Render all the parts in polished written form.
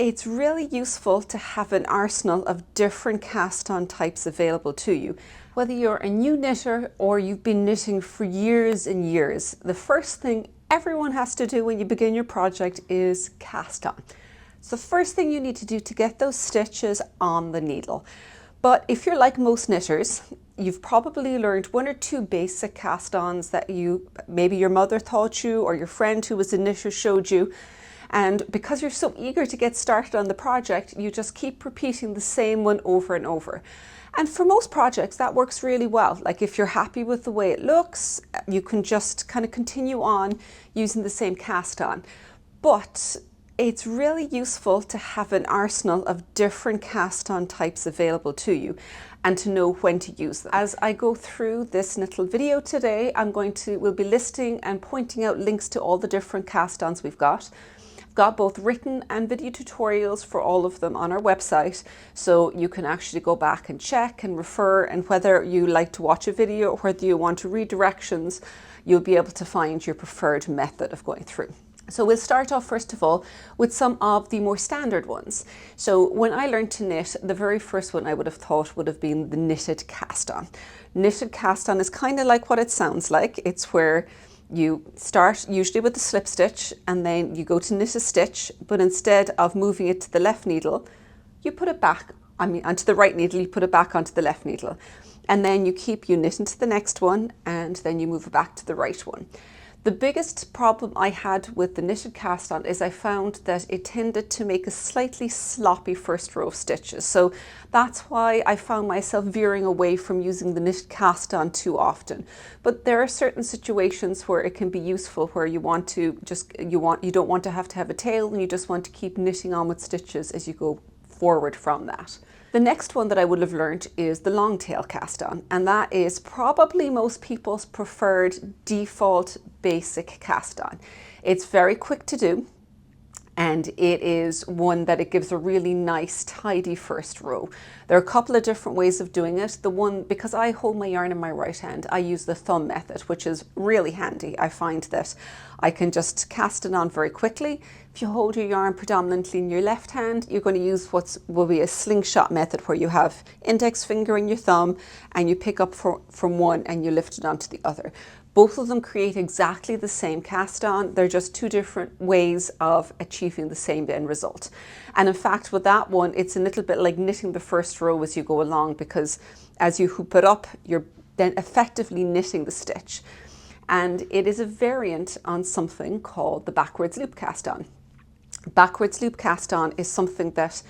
It's really useful to have an arsenal of different cast-on types available to you. Whether you're a new knitter or you've been knitting for years and years, the first thing everyone has to do when you begin your project is cast on. It's the first thing you need to do to get those stitches on the needle. But if you're like most knitters, you've probably learned one or two basic cast-ons that maybe your mother taught you or your friend who was a knitter showed you. And because you're so eager to get started on the project, you just keep repeating the same one over and over. And for most projects, that works really well. Like if you're happy with the way it looks, you can just kind of continue on using the same cast-on. But it's really useful to have an arsenal of different cast-on types available to you and to know when to use them. As I go through this little video today, we'll be listing and pointing out links to all the different cast-ons we've got. Got both written and video tutorials for all of them on our website, so you can actually go back and check and refer, and whether you like to watch a video or whether you want to read directions, you'll be able to find your preferred method of going through. So we'll start off first of all with some of the more standard ones. So when I learned to knit, the very first one I would have thought would have been the knitted cast-on. Knitted cast-on is kind of like what it sounds like. It's where you start usually with the slip stitch and then you go to knit a stitch, but instead of moving it to the left needle, you put it back, onto the right needle, you put it back onto the left needle. And then you knit into the next one and then you move it back to the right one. The biggest problem I had with the knitted cast-on is I found that it tended to make a slightly sloppy first row of stitches. So that's why I found myself veering away from using the knitted cast-on too often. But there are certain situations where it can be useful, where you don't want to have a tail and you just want to keep knitting on with stitches as you go forward from that. The next one that I would have learned is the Longtail Cast-On, and that is probably most people's preferred default basic cast-on. It's very quick to do, and it is one that it gives a really nice tidy first row. There are a couple of different ways of doing it. Because I hold my yarn in my right hand, I use the thumb method, which is really handy. I find that I can just cast it on very quickly. If you hold your yarn predominantly in your left hand, you're going to use what will be a slingshot method, where you have index finger and your thumb and you pick up from one and you lift it onto the other. Both of them create exactly the same cast-on. They're just two different ways of achieving the same end result. And in fact, with that one, it's a little bit like knitting the first row as you go along, because as you hoop it up, you're then effectively knitting the stitch. And it is a variant on something called the backwards loop cast-on. Backwards loop cast-on is something that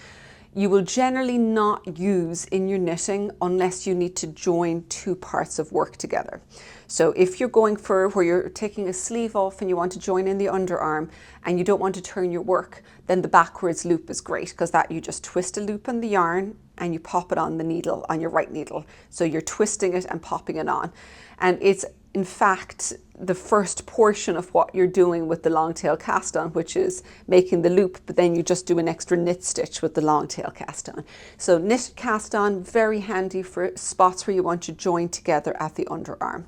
you will generally not use in your knitting unless you need to join two parts of work together. So if you're going for where you're taking a sleeve off and you want to join in the underarm and you don't want to turn your work, then the backwards loop is great, because you just twist a loop on the yarn and you pop it on the needle, on your right needle. So you're twisting it and popping it on. And it's in fact the first portion of what you're doing with the Longtail Cast-On, which is making the loop, but then you just do an extra knit stitch with the Longtail Cast-On. So knitted cast-on, very handy for spots where you want to join together at the underarm.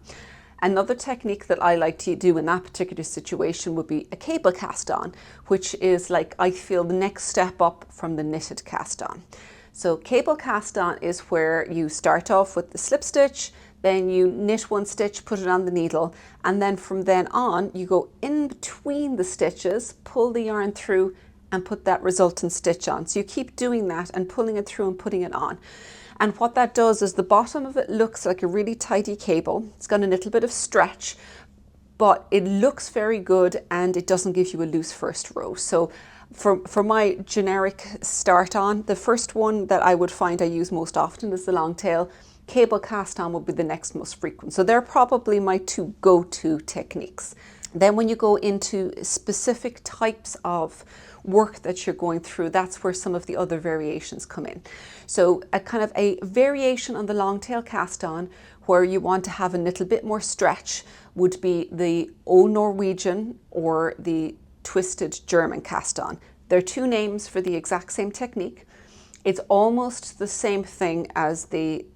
Another technique that I like to do in that particular situation would be a cable cast-on, which is, like, I feel, the next step up from the knitted cast-on. So cable cast-on is where you start off with the slip stitch, then you knit one stitch, put it on the needle, and then from then on you go in between the stitches, pull the yarn through and put that resultant stitch on. So you keep doing that and pulling it through and putting it on. And what that does is the bottom of it looks like a really tidy cable. It's got a little bit of stretch, but it looks very good and it doesn't give you a loose first row. So for my generic start on, the first one that I would find I use most often is the Longtail. Cable cast-on would be the next most frequent. So they're probably my two go-to techniques. Then when you go into specific types of work that you're going through, that's where some of the other variations come in. So a kind of a variation on the Longtail Cast-On where you want to have a little bit more stretch would be the Norwegian or the twisted German cast-on. They're two names for the exact same technique. It's almost the same thing as the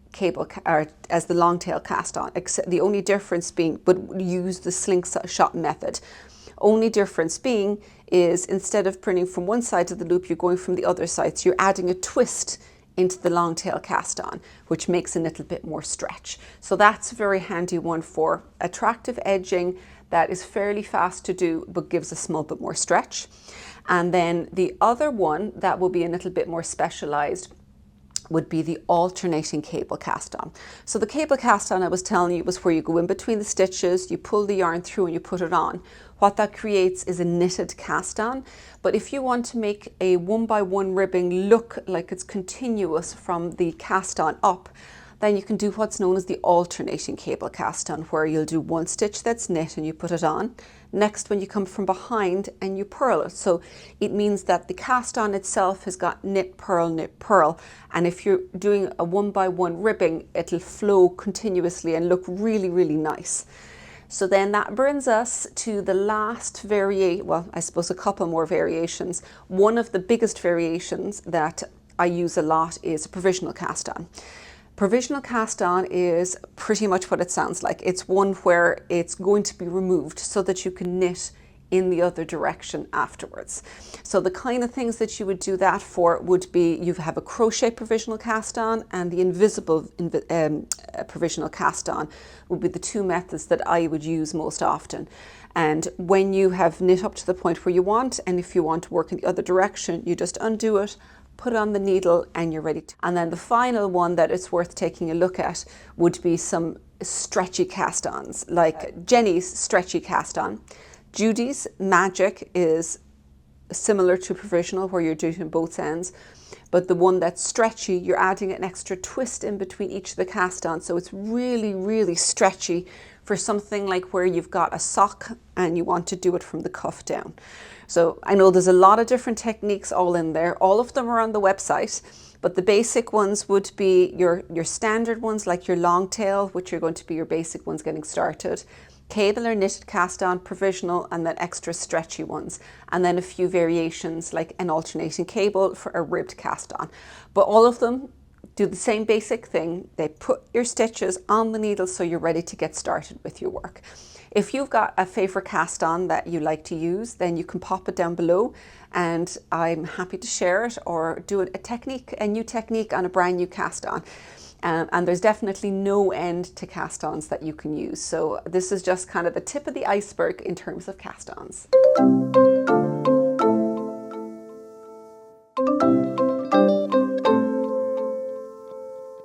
as the Longtail Cast-On, except the only difference being, but use the slingshot method. Only difference being is instead of printing from one side of the loop, you're going from the other side. So you're adding a twist into the Longtail Cast-On, which makes a little bit more stretch. So that's a very handy one for attractive edging that is fairly fast to do, but gives a small bit more stretch. And then the other one that will be a little bit more specialized would be the alternating cable cast-on. So the cable cast-on I was telling you was where you go in between the stitches, you pull the yarn through and you put it on. What that creates is a knitted cast-on. But if you want to make a 1x1 ribbing look like it's continuous from the cast-on up, then you can do what's known as the alternating cable cast-on, where you'll do one stitch that's knit and you put it on. Next one you come from behind and you purl it. So it means that the cast-on itself has got knit, purl. And if you're doing a 1x1 ribbing, it'll flow continuously and look really, really nice. So then that brings us to the last well, I suppose a couple more variations. One of the biggest variations that I use a lot is a provisional cast-on. Provisional cast-on is pretty much what it sounds like. It's one where it's going to be removed so that you can knit in the other direction afterwards. So the kind of things that you would do that for would be, you have a crochet provisional cast-on and the invisible provisional cast-on would be the two methods that I would use most often. And when you have knit up to the point where you want, and if you want to work in the other direction, you just undo it, put it on the needle and you're ready to. And then the final one that it's worth taking a look at would be some stretchy cast-ons, like Jeny's Stretchy Cast-On. Judy's Magic is similar to provisional, where you're doing both ends, but the one that's stretchy, you're adding an extra twist in between each of the cast-ons, so it's really, really stretchy for something like where you've got a sock and you want to do it from the cuff down. So I know there's a lot of different techniques all in there. All of them are on the website, but the basic ones would be your standard ones, like your long tail, which are going to be your basic ones getting started. Cable or knitted cast-on, provisional, and then extra stretchy ones. And then a few variations like an alternating cable for a ribbed cast-on. But all of them do the same basic thing. They put your stitches on the needle so you're ready to get started with your work. If you've got a favorite cast-on that you like to use, then you can pop it down below and I'm happy to share it, or do a new technique on a brand new cast-on. And there's definitely no end to cast-ons that you can use. So this is just kind of the tip of the iceberg in terms of cast-ons.